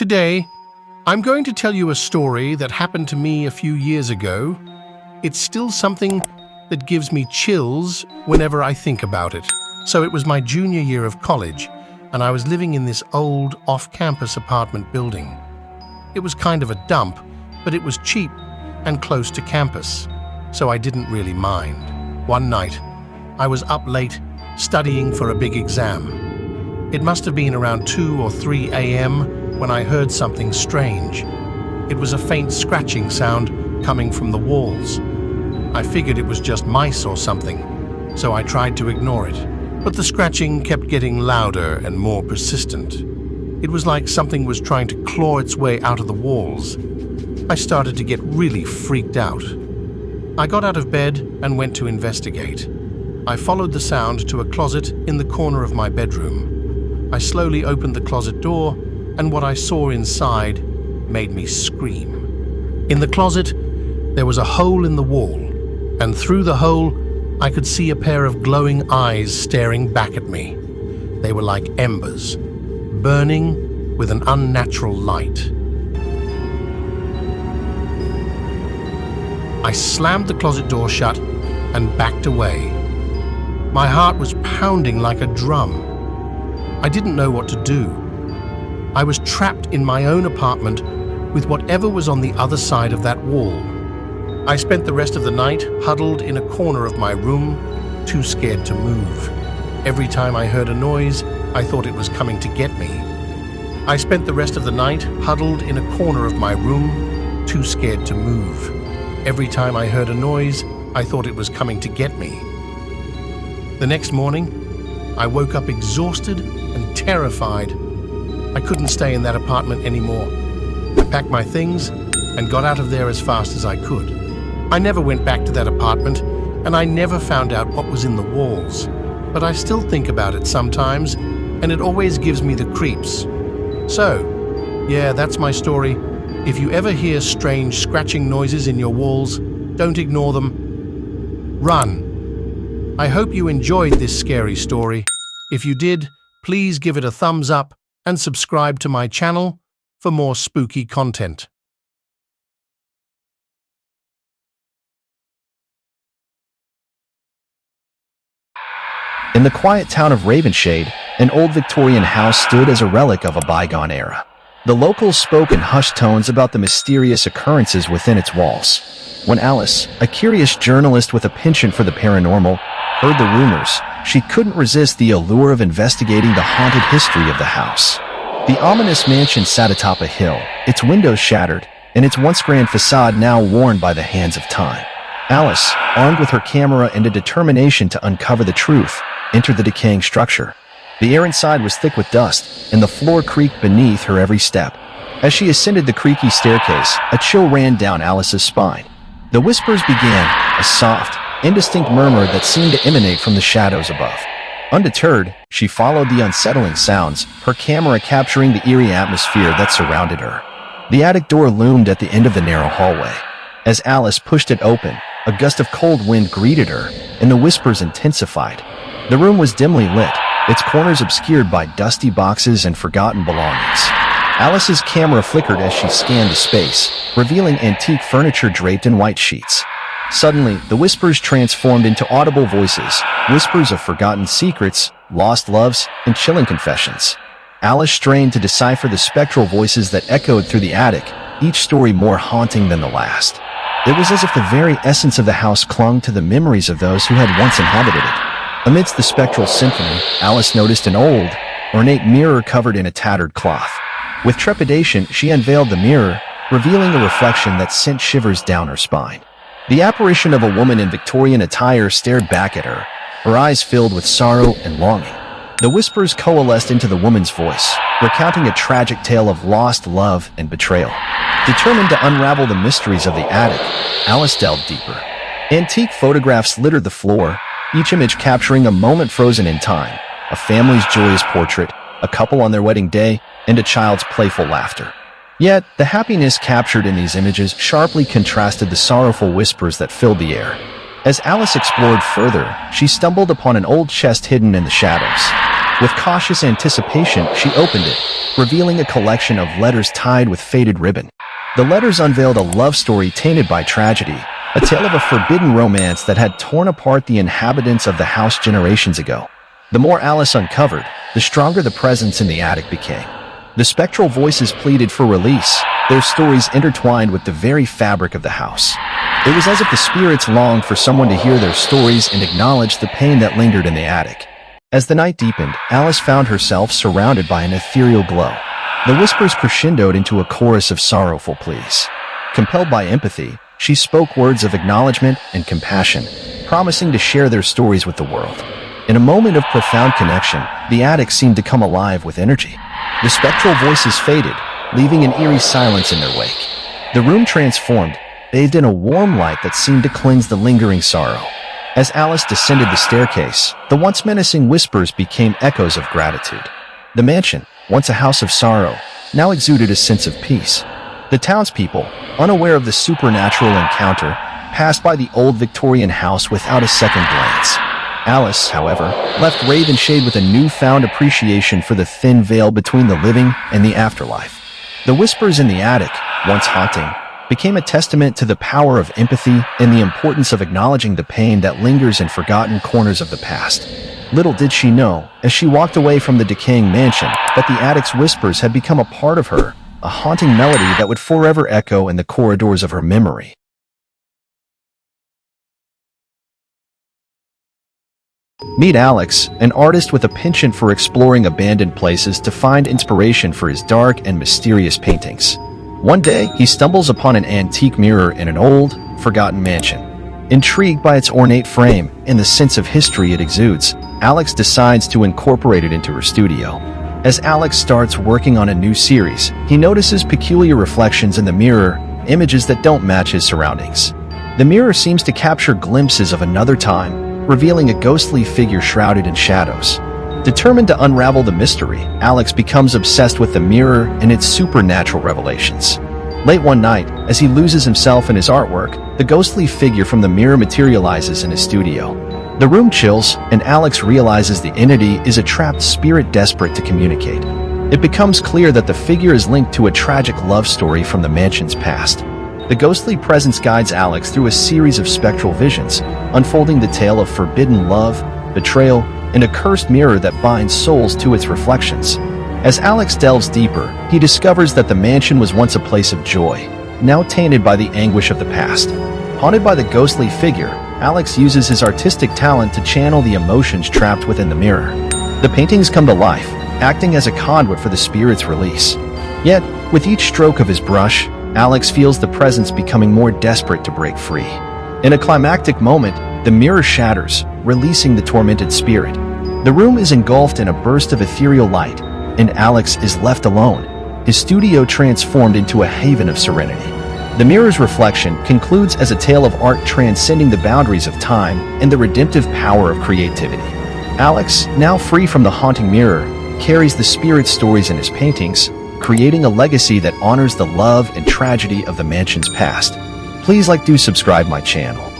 Today, I'm going to tell you a story that happened to me a few years ago. It's still something that gives me chills whenever I think about it. So it was my junior year of college, and I was living in this old off-campus apartment building. It was kind of a dump, but it was cheap and close to campus, so I didn't really mind. One night, I was up late studying for a big exam. It must have been around 2 or 3 a.m. when I heard something strange. It was a faint scratching sound coming from the walls. I figured it was just mice or something, so I tried to ignore it. But the scratching kept getting louder and more persistent. It was like something was trying to claw its way out of the walls. I started to get really freaked out. I got out of bed and went to investigate. I followed the sound to a closet in the corner of my bedroom. I slowly opened the closet door, and what I saw inside made me scream. In the closet, there was a hole in the wall, and through the hole, I could see a pair of glowing eyes staring back at me. They were like embers, burning with an unnatural light. I slammed the closet door shut and backed away. My heart was pounding like a drum. I didn't know what to do. I was trapped in my own apartment with whatever was on the other side of that wall. I spent the rest of the night huddled in a corner of my room, too scared to move. Every time I heard a noise, I thought it was coming to get me. I spent the rest of the night huddled in a corner of my room, too scared to move. Every time I heard a noise, I thought it was coming to get me. The next morning, I woke up exhausted and terrified. I couldn't stay in that apartment anymore. I packed my things and got out of there as fast as I could. I never went back to that apartment, and I never found out what was in the walls. But I still think about it sometimes, and it always gives me the creeps. So, yeah, that's my story. If you ever hear strange scratching noises in your walls, don't ignore them. Run. I hope you enjoyed this scary story. If you did, please give it a thumbs up and subscribe to my channel for more spooky content. In the quiet town of Ravenshade, an old Victorian house stood as a relic of a bygone era. The locals spoke in hushed tones about the mysterious occurrences within its walls. When Alice, a curious journalist with a penchant for the paranormal, heard the rumors, she couldn't resist the allure of investigating the haunted history of the house. The ominous mansion sat atop a hill, its windows shattered, and its once grand facade now worn by the hands of time. Alice, armed with her camera and a determination to uncover the truth, entered the decaying structure. The air inside was thick with dust, and the floor creaked beneath her every step. As she ascended the creaky staircase, a chill ran down Alice's spine. The whispers began, a soft, indistinct murmur that seemed to emanate from the shadows above. Undeterred, she followed the unsettling sounds, her camera capturing the eerie atmosphere that surrounded her. The attic door loomed at the end of the narrow hallway. As Alice pushed it open, a gust of cold wind greeted her, and the whispers intensified. The room was dimly lit, its corners obscured by dusty boxes and forgotten belongings. Alice's camera flickered as she scanned the space, revealing antique furniture draped in white sheets. Suddenly, the whispers transformed into audible voices, whispers of forgotten secrets, lost loves, and chilling confessions. Alice strained to decipher the spectral voices that echoed through the attic, each story more haunting than the last. It was as if the very essence of the house clung to the memories of those who had once inhabited it. Amidst the spectral symphony, Alice noticed an old, ornate mirror covered in a tattered cloth. With trepidation, she unveiled the mirror, revealing a reflection that sent shivers down her spine. The apparition of a woman in Victorian attire stared back at her, her eyes filled with sorrow and longing. The whispers coalesced into the woman's voice, recounting a tragic tale of lost love and betrayal. Determined to unravel the mysteries of the attic, Alice delved deeper. Antique photographs littered the floor, each image capturing a moment frozen in time, a family's joyous portrait, a couple on their wedding day, and a child's playful laughter. Yet, the happiness captured in these images sharply contrasted the sorrowful whispers that filled the air. As Alice explored further, she stumbled upon an old chest hidden in the shadows. With cautious anticipation, she opened it, revealing a collection of letters tied with faded ribbon. The letters unveiled a love story tainted by tragedy, a tale of a forbidden romance that had torn apart the inhabitants of the house generations ago. The more Alice uncovered, the stronger the presence in the attic became. The spectral voices pleaded for release, their stories intertwined with the very fabric of the house. It was as if the spirits longed for someone to hear their stories and acknowledge the pain that lingered in the attic. As the night deepened, Alice found herself surrounded by an ethereal glow. The whispers crescendoed into a chorus of sorrowful pleas. Compelled by empathy, she spoke words of acknowledgement and compassion, promising to share their stories with the world. In a moment of profound connection, the attic seemed to come alive with energy. The spectral voices faded, leaving an eerie silence in their wake. The room transformed, bathed in a warm light that seemed to cleanse the lingering sorrow. As Alice descended the staircase, the once menacing whispers became echoes of gratitude. The mansion, once a house of sorrow, now exuded a sense of peace. The townspeople, unaware of the supernatural encounter, passed by the old Victorian house without a second glance. Alice, however, left Ravenshade with a newfound appreciation for the thin veil between the living and the afterlife. The whispers in the attic, once haunting, became a testament to the power of empathy and the importance of acknowledging the pain that lingers in forgotten corners of the past. Little did she know, as she walked away from the decaying mansion, that the attic's whispers had become a part of her, a haunting melody that would forever echo in the corridors of her memory. Meet Alex, an artist with a penchant for exploring abandoned places to find inspiration for his dark and mysterious paintings. One day, he stumbles upon an antique mirror in an old, forgotten mansion. Intrigued by its ornate frame and the sense of history it exudes, Alex decides to incorporate it into her studio. As Alex starts working on a new series, he notices peculiar reflections in the mirror, images that don't match his surroundings. The mirror seems to capture glimpses of another time, revealing a ghostly figure shrouded in shadows. Determined to unravel the mystery, Alex becomes obsessed with the mirror and its supernatural revelations. Late one night, as he loses himself in his artwork, the ghostly figure from the mirror materializes in his studio. The room chills, and Alex realizes the entity is a trapped spirit desperate to communicate. It becomes clear that the figure is linked to a tragic love story from the mansion's past. The ghostly presence guides Alex through a series of spectral visions, unfolding the tale of forbidden love, betrayal, and a cursed mirror that binds souls to its reflections. As Alex delves deeper, he discovers that the mansion was once a place of joy, now tainted by the anguish of the past. Haunted by the ghostly figure, Alex uses his artistic talent to channel the emotions trapped within the mirror. The paintings come to life, acting as a conduit for the spirit's release. Yet, with each stroke of his brush, Alex feels the presence becoming more desperate to break free. In a climactic moment, the mirror shatters, releasing the tormented spirit. The room is engulfed in a burst of ethereal light, and Alex is left alone, his studio transformed into a haven of serenity. The mirror's reflection concludes as a tale of art transcending the boundaries of time and the redemptive power of creativity. Alex, now free from the haunting mirror, carries the spirit's stories in his paintings, creating a legacy that honors the love and tragedy of the mansion's past. Please subscribe my channel.